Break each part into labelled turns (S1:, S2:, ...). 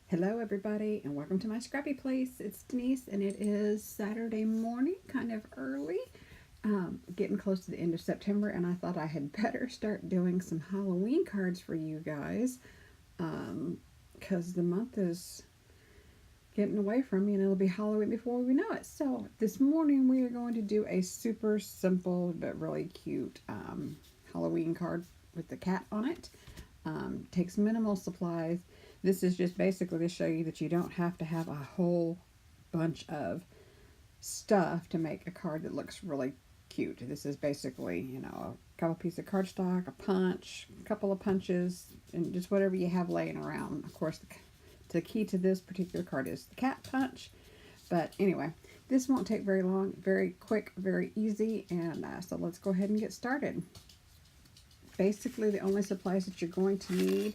S1: Hello, everybody, and welcome to my scrappy place. It's Denise, and it is Saturday morning, kind of early, getting close to the end of September, and I thought I had better start doing some Halloween cards for you guys because the month is getting away from me, and it'll be Halloween before we know it. So, this morning we are going to do a super simple but really cute Halloween card with the cat on it. Takes minimal supplies. This is just basically to show you that you don't have to have a whole bunch of stuff to make a card that looks really cute. This is basically, a couple pieces of cardstock, a punch, a couple of punches, and just whatever you have laying around. Of course, the key to this particular card is the cat punch. But anyway, this won't take very long, very quick, very easy, and so let's go ahead and get started. Basically, the only supplies that you're going to need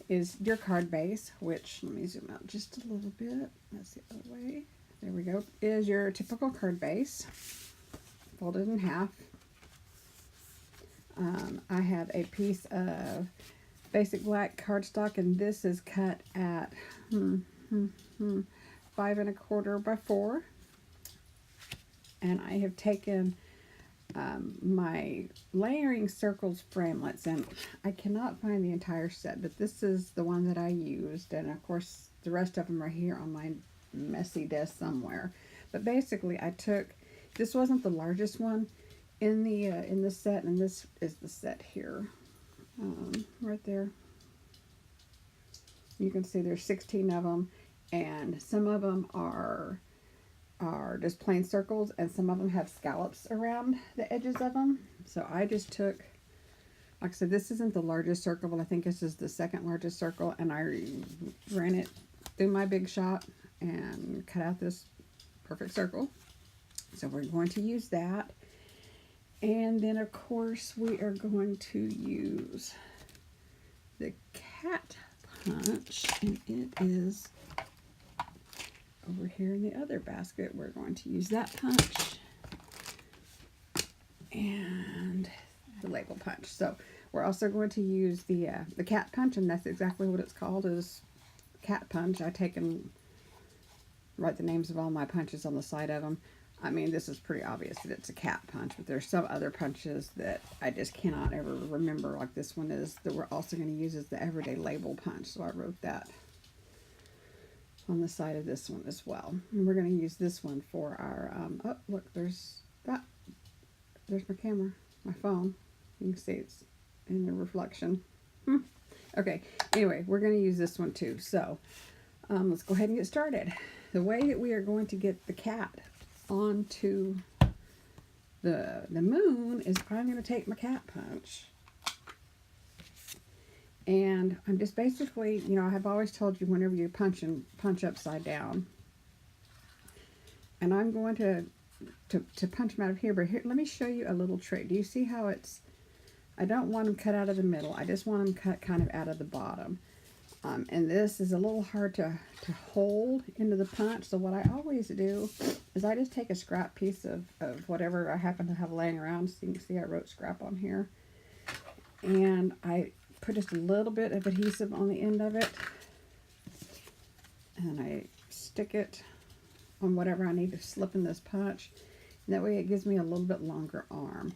S1: is your card base, which, let me zoom out just a little bit. That's the other way. There we go. Is your typical card base, folded in half. I have a piece of basic black cardstock, and this is cut at 5 1/4 by 4. And I have taken my layering circles framelits, and I cannot find the entire set, but this is the one that I used, and of course the rest of them are here on my messy desk somewhere. But basically, this wasn't the largest one in the set, and this is the set here, right there. You can see there's 16 of them, and some of them are just plain circles, and some of them have scallops around the edges of them. So I just took, like I said, this isn't the largest circle, but I think this is the second largest circle, and I ran it through my Big Shot and cut out this perfect circle. So we're going to use that. And then, of course, we are going to use the cat punch, and it is over here in the other basket. We're going to use that punch and the label punch. So we're also going to use the cat punch, and that's exactly what it's called, is cat punch. I take and write the names of all my punches on the side of them. I mean, this is pretty obvious that it's a cat punch, but there's some other punches that I just cannot ever remember, like this one is, that we're also going to use as the everyday label punch. So I wrote that on the side of this one as well. And we're going to use this one for our, oh, look, there's my camera, my phone. You can see it's in the reflection. Okay, anyway, we're going to use this one too. So let's go ahead and get started. The way that we are going to get the cat onto the moon is I'm going to take my cat punch, and I'm just basically, I have always told you, whenever you punch upside down, and I'm going to punch them out of here, but here, let me show you a little trick. Do you see how I don't want them cut out of the middle. I just want them cut kind of out of the bottom. And this is a little hard to hold into the punch. So what I always do is I just take a scrap piece of whatever I happen to have laying around. So you can see I wrote scrap on here. And I put just a little bit of adhesive on the end of it, and I stick it on whatever I need to slip in this punch. And that way it gives me a little bit longer arm.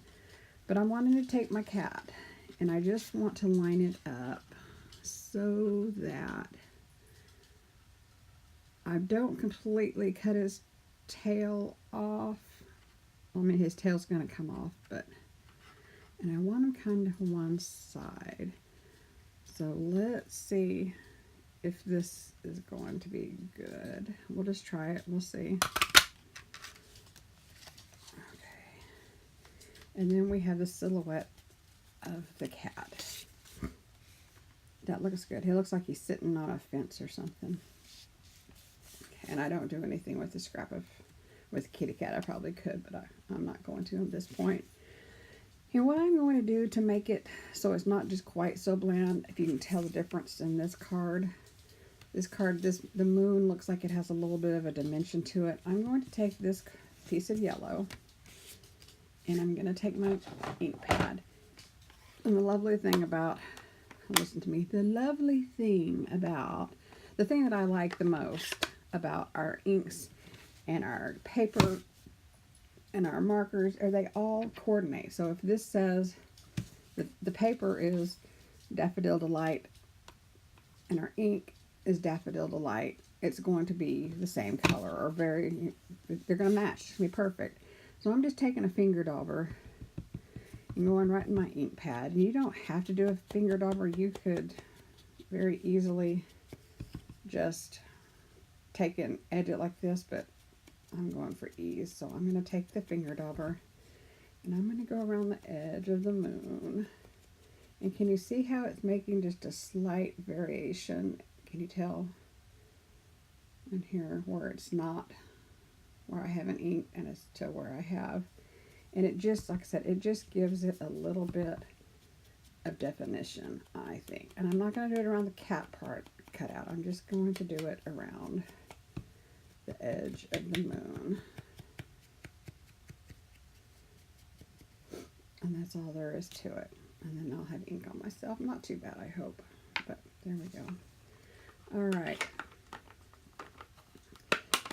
S1: But I'm wanting to take my cat, and I just want to line it up so that I don't completely cut his tail off. I mean, his tail's going to come off, and I want him kind of one side. So let's see if this is going to be good. We'll just try it. We'll see. Okay. And then we have the silhouette of the cat. That looks good. He looks like he's sitting on a fence or something. Okay. And I don't do anything with the scrap with kitty cat. I probably could, but I'm not going to at this point. And what I'm going to do to make it so it's not just quite so bland, if you can tell the difference in this card. The moon looks like it has a little bit of a dimension to it. I'm going to take this piece of yellow, and I'm going to take my ink pad. And the lovely thing about, listen to me, the lovely thing about the thing that I like the most about our inks and our paper and our markers are they all coordinate. So if this says the paper is Daffodil Delight and our ink is Daffodil Delight, it's going to be the same color, or they're going to match. It's going to be perfect. So I'm just taking a finger dauber and going right in my ink pad. And you don't have to do a finger dauber. You could very easily just take and edge it like this, but I'm going for ease. So I'm going to take the finger dauber and I'm going to go around the edge of the moon. And can you see how it's making just a slight variation? Can you tell? In here where it's not, where I haven't inked, and it's to where I have. And it just, like I said, it just gives it a little bit of definition, I think. And I'm not going to do it around the cap part cut out. I'm just going to do it around the edge of the moon. And that's all there is to it. And then I'll have ink on myself. Not too bad, I hope. But there we go. All right.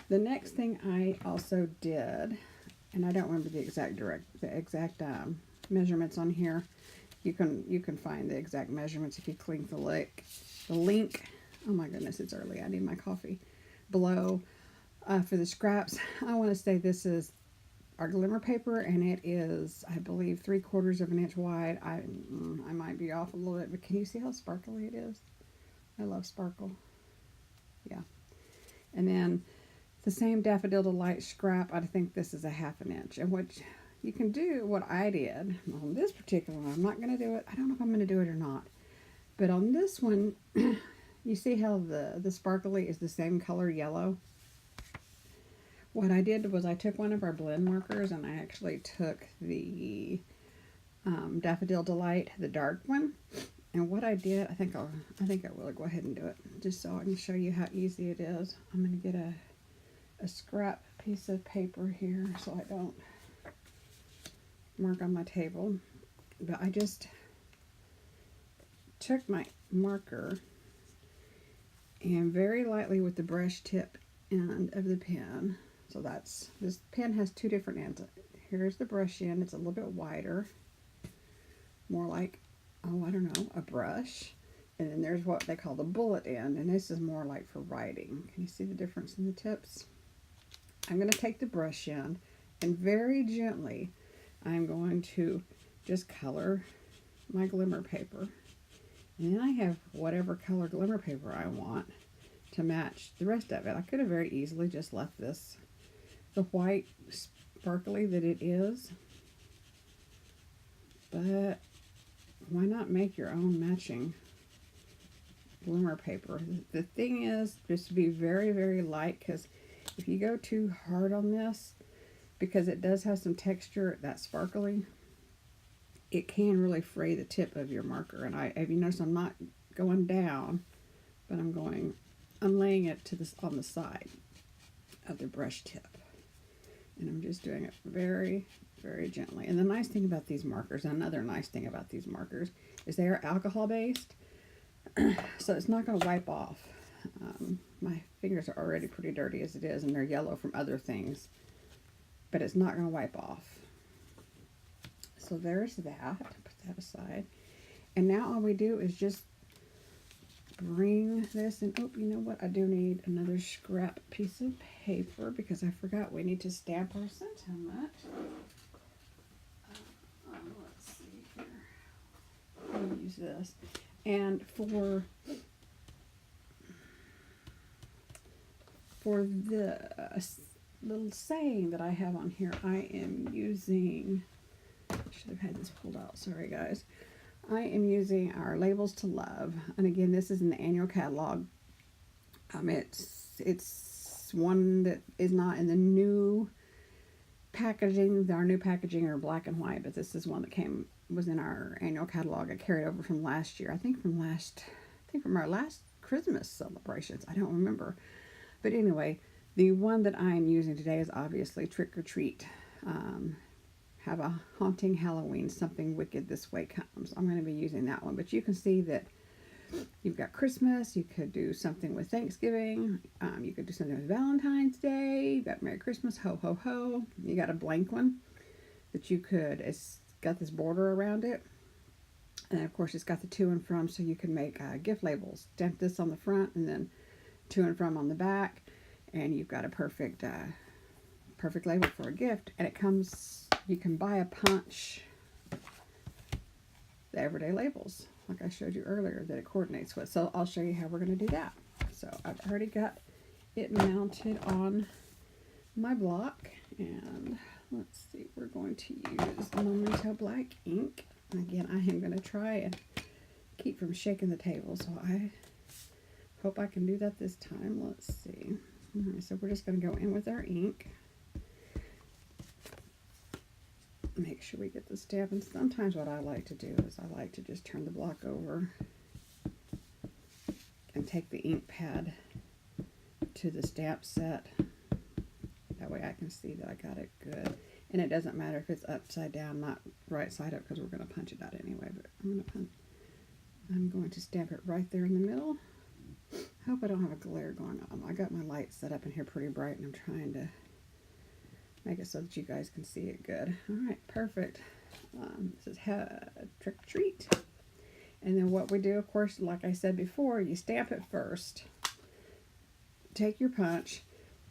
S1: The next thing I also did, and I don't remember the exact measurements on here. You can find the exact measurements if you click the link. Oh my goodness, it's early. I need my coffee. Below for the scraps, I want to say this is our glimmer paper, and it is, I believe, 3/4 of an inch wide. I might be off a little bit, but can you see how sparkly it is? I love sparkle. Yeah, and then the same Daffodil Delight scrap, I think this is a 1/2 inch. And what you can do, what I did on this particular one, I'm not going to do it. I don't know if I'm going to do it or not. But on this one, you see how the sparkly is the same color, yellow? What I did was I took one of our blend markers and I actually took the Daffodil Delight, the dark one. And what I did, I think I will go ahead and do it just so I can show you how easy it is. I'm going to get a scrap piece of paper here so I don't mark on my table. But I just took my marker and very lightly with the brush tip end of the pen. So this pen has 2 different ends. Here's the brush end. It's a little bit wider, more like, oh, I don't know, a brush. And then there's what they call the bullet end, and this is more like for writing. Can you see the difference in the tips? I'm going to take the brush end and very gently I'm going to just color my glimmer paper. And then I have whatever color glimmer paper I want to match the rest of it. I could have very easily just left this the white sparkly that it is. But why not make your own matching glimmer paper? The thing is just to be very, very light, because if you go too hard on this, because it does have some texture, that sparkly, it can really fray the tip of your marker. And if you notice, I'm not going down, but I'm laying it on the side of the brush tip. And I'm just doing it very, very gently. And the nice thing about these markers, another nice thing about these markers, is they are alcohol based, so it's not going to wipe off. My fingers are already pretty dirty as it is, and they're yellow from other things, but it's not going to wipe off. So there's that. Put that aside. And now all we do is just bring this in. Oh, you know what? I do need another scrap piece of paper because I forgot we need to stamp our sentiment. Let's see here. I'm going to use this. And for the little saying that I have on here, I am using, I should have had this pulled out, sorry guys. I am using our Labels to Love, and again, this is in the annual catalog. It's one that is not in the new packaging. Our new packaging are black and white, but this is one that was in our annual catalog. I carried over from last year. I think from our last Christmas celebrations. I don't remember. But anyway, the one that I am using today is obviously Trick or Treat. Have a haunting Halloween, something wicked this way comes. I'm going to be using that one. But you can see that You've got Christmas. You could do something with Thanksgiving. You could do something with Valentine's Day. You've got Merry Christmas, ho, ho, ho. You got a blank one that you could, it's got this border around it. And of course, it's got the to and from, so you can make gift labels. Stamp this on the front and then to and from on the back. And you've got a perfect label for a gift. And it comes, you can buy a punch, the everyday labels, like I showed you earlier, that it coordinates with. So I'll show you how we're going to do that. So I've already got it mounted on my block. And let's see, we're going to use the Memento Black ink. And again, I am going to try and keep from shaking the table. So I hope I can do that this time. Let's see. All right, so we're just going to go in with our ink. Make sure we get the stamp. And sometimes what I like to do is I like to just turn the block over and take the ink pad to the stamp set. That way I can see that I got it good. And it doesn't matter if it's upside down, not right side up, because we're going to punch it out anyway. But I'm going to stamp it right there in the middle. I hope I don't have a glare going on. I got my light set up in here pretty bright, and I'm trying to make it so that you guys can see it good. All right, perfect. This is Trick or Treat. And then what we do, of course, like I said before, you stamp it first. Take your punch,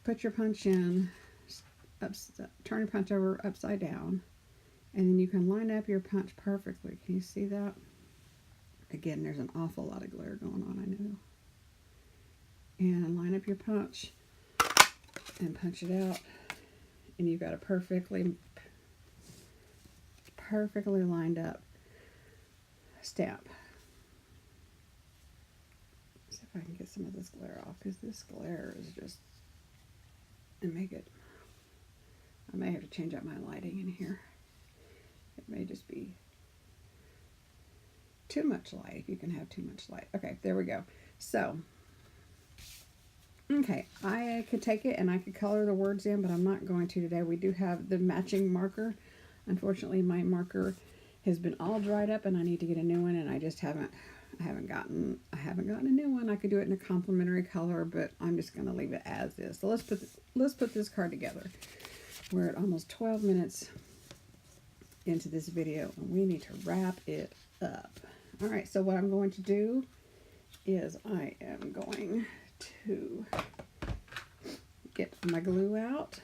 S1: put your punch in, turn your punch over upside down, and then you can line up your punch perfectly. Can you see that? Again, there's an awful lot of glare going on, I know. And line up your punch and punch it out, and you've got a perfectly lined up stamp. See if I can get some of this glare off, because this glare is just, and make it, I may have to change out my lighting in here. It may just be too much light. You can have too much light. Okay, there we go. So, okay, I could take it and I could color the words in, but I'm not going to today. We do have the matching marker. Unfortunately, my marker has been all dried up and I need to get a new one, and I just haven't gotten a new one. I could do it in a complementary color, but I'm just going to leave it as is. So let's put this card together. We're at almost 12 minutes into this video, and we need to wrap it up. All right, so what I'm going to do is I am going to get my glue out.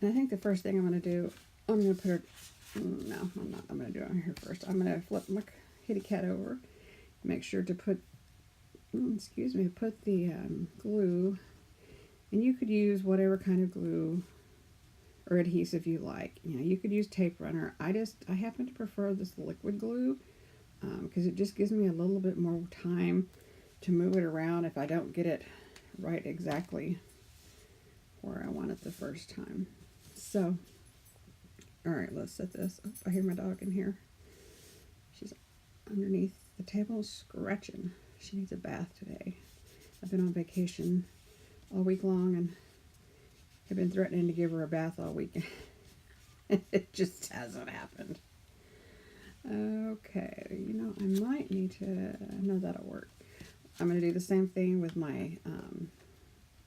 S1: And I think the first thing I'm going to do, I'm going to put her, no, I'm not. I'm going to do it here first. I'm going to flip my kitty cat over, make sure to put, put the glue, and you could use whatever kind of glue or adhesive you like. You know, you could use tape runner. I happen to prefer this liquid glue because it just gives me a little bit more time to move it around if I don't get it right exactly where I want it the first time. So, all right, let's set this. Oh, I hear my dog in here. She's underneath the table scratching. She needs a bath today. I've been on vacation all week long and have been threatening to give her a bath all weekend. It just hasn't happened. Okay, you know, I might need to, no, that'll work. I'm going to do the same thing with my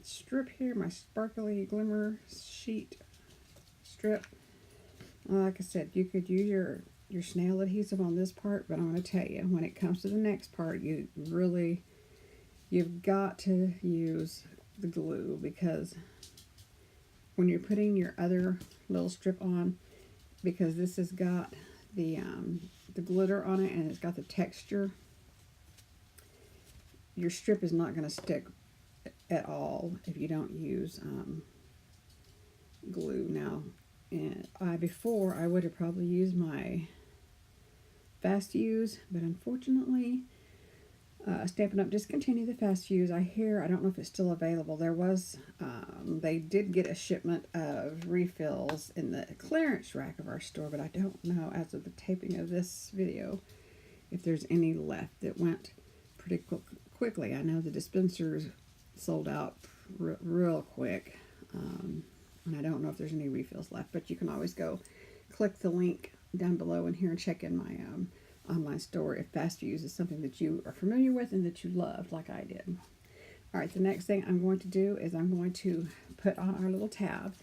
S1: strip here, my sparkly glimmer sheet strip. Like I said, you could use your snail adhesive on this part, but I'm going to tell you, when it comes to the next part, you've got to use the glue, because when you're putting your other little strip on, because this has got the glitter on it and it's got the texture, your strip is not going to stick at all if you don't use glue. Now, and before I would have probably used my Fast Fuse, but unfortunately Stampin' Up! Discontinued the Fast Fuse. I don't know if it's still available. There was, they did get a shipment of refills in the clearance rack of our store, but I don't know, as of the taping of this video, if there's any left. That went pretty quickly. I know the dispensers sold out real quick, and I don't know if there's any refills left, but you can always go click the link down below in here and check in my online store if Fast Fuse is something that you are familiar with and that you love like I did. All right, the next thing I'm going to do is I'm going to put on our little tab.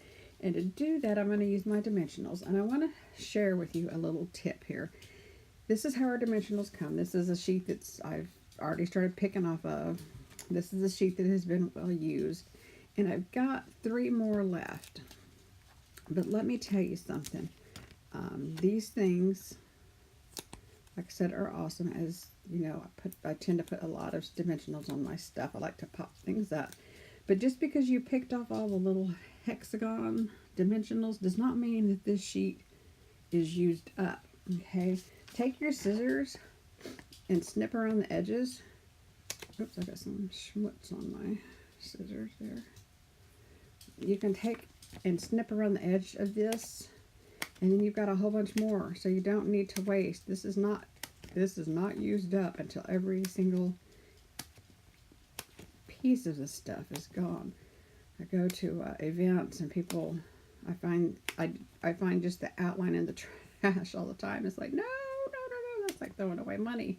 S1: And to do that, I'm going to use my dimensionals. And I want to share with you a little tip here. This is how our dimensionals come. This is a sheet I've already started picking off of. This is a sheet that has been well used. And I've got 3 more left. But let me tell you something. These things, like I said, are awesome. As you know, I tend to put a lot of dimensionals on my stuff. I like to pop things up. But just because you picked off all the little hexagon dimensionals does not mean that this sheet is used up. Okay, take your scissors and snip around the edges. Oops, I got some schmutz on my scissors there. You can take and snip around the edge of this, and then you've got a whole bunch more, so you don't need to waste. This is not used up until every single piece of this stuff is gone. I go to events and people, I find just the outline in the trash all the time. It's like, no, that's like throwing away money.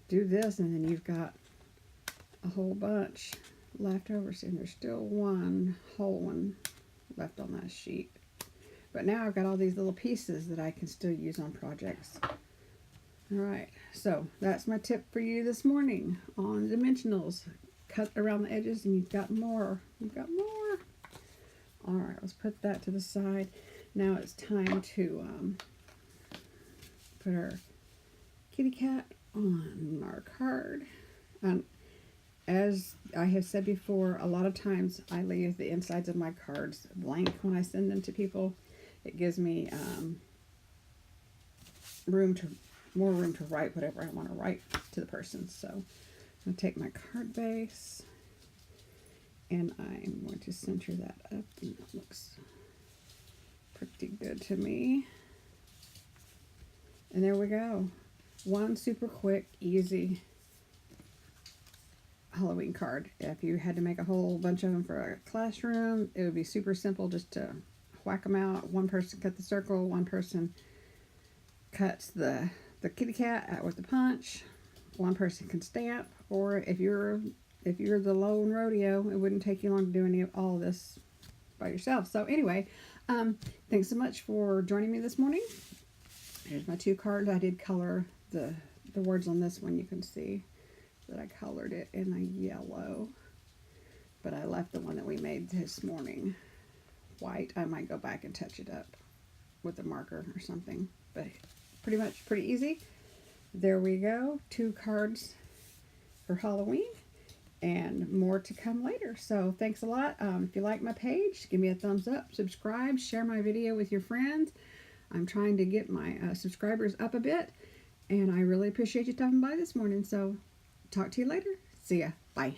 S1: Do this, and then you've got a whole bunch left over. See, and there's still one whole one left on that sheet. But now I've got all these little pieces that I can still use on projects. All right, so that's my tip for you this morning on dimensionals. Cut around the edges and you've got more. All right, let's put that to the side. Now it's time to put our kitty cat on our card. As I have said before, a lot of times I leave the insides of my cards blank when I send them to people. It gives me more room to write whatever I want to write to the person. So I'm going to take my card base and I'm going to center that up, and that looks pretty good to me. And there we go. One super quick, easy Halloween card. If you had to make a whole bunch of them for a classroom, it would be super simple just to whack them out. One person cut the circle, one person cuts the kitty cat out with the punch, one person can stamp, or if you're the lone rodeo, it wouldn't take you long to do all of this by yourself. So anyway, thanks so much for joining me this morning. Here's my 2 cards. I did color the words on this one. You can see that I colored it in a yellow, but I left the one that we made this morning white. I might go back and touch it up with a marker or something, but pretty easy. There we go. 2 cards for Halloween and more to come later. So thanks a lot. If you like my page, give me a thumbs up, subscribe, share my video with your friends. I'm trying to get my subscribers up a bit, and I really appreciate you stopping by this morning. So talk to you later. See ya. Bye.